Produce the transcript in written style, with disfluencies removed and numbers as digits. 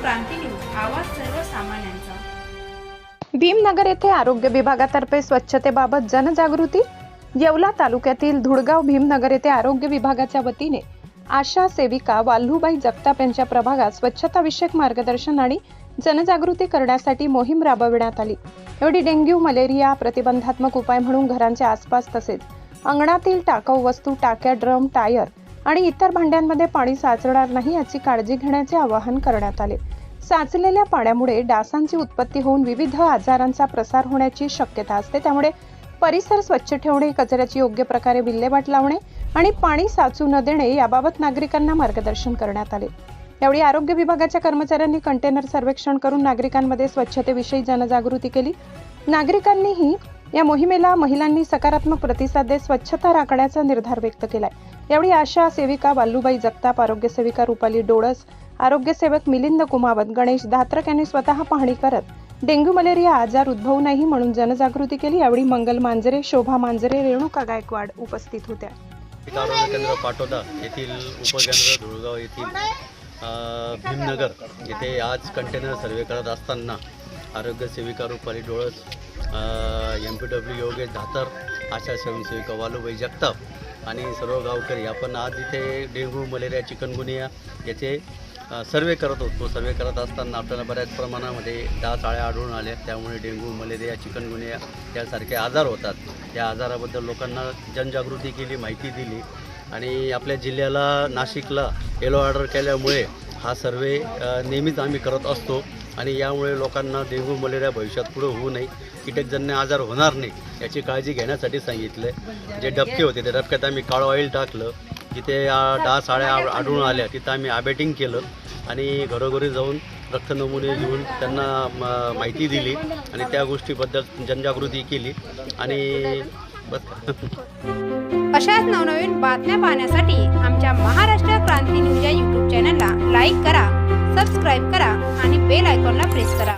क्रांती news, आवाज सर्वसामान्यांचा। भीमनगर येथे आरोग्य विभागातर्फे स्वच्छतेबाबत जनजागृती। येवला तालुक्यातील धुडगाव भीमनगर येथे आरोग्य विभागाच्या वतीने आशा सेविका वाल्हूबाई जगताप यांच्या प्रभागात स्वच्छता विषयक मार्गदर्शन आणि जनजागृती करण्यासाठी मोहीम राबविण्यात आली। यावेळी डेंग्यू मलेरिया प्रतिबंधात्मक उपाय म्हणून घरांच्या आसपास तसेच अंगणातील टाकाऊ वस्तू, टाक्या, ड्रम, टायर आणि इतर भांड्यांमध्ये पाणी साचणार नाही याची काळजी घेण्याचे आवाहन करण्यात आले। साचलेल्या पाण्यामुळे डासांची उत्पत्ती होऊन विविध आजारांचा प्रसार होण्याची शक्यता असते, त्यामुळे परिसर स्वच्छ ठेवणे, कचऱ्याची योग्य प्रकारे विल्हेवाट लावणे आणि पाणी साचू न देणे याबाबत नागरिकांना मार्गदर्शन करण्यात आले। यावेळी आरोग्य विभागाच्या कर्मचाऱ्यांनी कंटेनर सर्वेक्षण करून नागरिकांमध्ये स्वच्छतेविषयी जनजागृती केली। नागरिकांनीही या मोहिमेला महिलांनी सकारात्मक प्रतिसाद देत स्वच्छता राखण्याचा निर्धार व्यक्त केलाय। यावेळी आशा सेविका वाल्हूबाई जगताप, आरोग्य सेविका रुपाली डोळस, आरोग्य सेवक मिलिंद कुमावत, गणेश धात्रक यांनी स्वतः पाहणी करत डेंग्यू मलेरिया आजार उद्भवू नये म्हणून जनजागृती केली। यावेळी मंगल मांजरे, शोभा मांजरे, रेणुका गायकवाड उपस्थित होत्या। आरोग्य केंद्र पाटोदा येथील उपकेंद्र धुळगाव येथील भीमनगर येथे आज कंटेनर सर्वे करत असताना आरोग्य सेविका रुपाली डोळस, MPW योगेश धातर, आशा स्वयंसेविका वाल्हूबाई जगताप आणि सर्व गावकरी आपण आज इथे डेंग्यू मलेरिया चिकनगुनिया याचे सर्वे करत होतो। सर्वे करत असताना आपल्याला बऱ्याच प्रमाणामध्ये डास आळ्या आढळून आल्या, त्यामुळे डेंग्यू मलेरिया चिकनगुनिया यासारखे आजार होतात। या आजाराबद्दल लोकांना जनजागृती केली, माहिती दिली आणि आपल्या जिल्ह्याला नाशिकला येलो ऑर्डर केल्यामुळे हा सर्वे नेहमीच आम्ही करत असतो आणि यामुळे लोकांना डेंग्यू मलेरिया भविष्यात पुढे होऊ नये, कीटकजन्य आजार होणार नाही याची काळजी घेण्यासाठी सांगितलं। जे डबके होते त्या डबक्यात आम्ही काळं ऑइल टाकलं, जिथे डास आळ्या आढळून आल्या तिथं आम्ही अबॅटिंग केलं आणि घरोघरी जाऊन रक्त नमुने घेऊन त्यांना माहिती दिली आणि त्या गोष्टीबद्दल जनजागृती केली आणि बस। अशाच नवनवीन बातम्या पाहण्यासाठी आमच्या महाराष्ट्र क्रांती न्यूज या YouTube चॅनलला लाईक करा, सबस्क्राईब करा आणि बेल आयकॉनला प्रेस करा।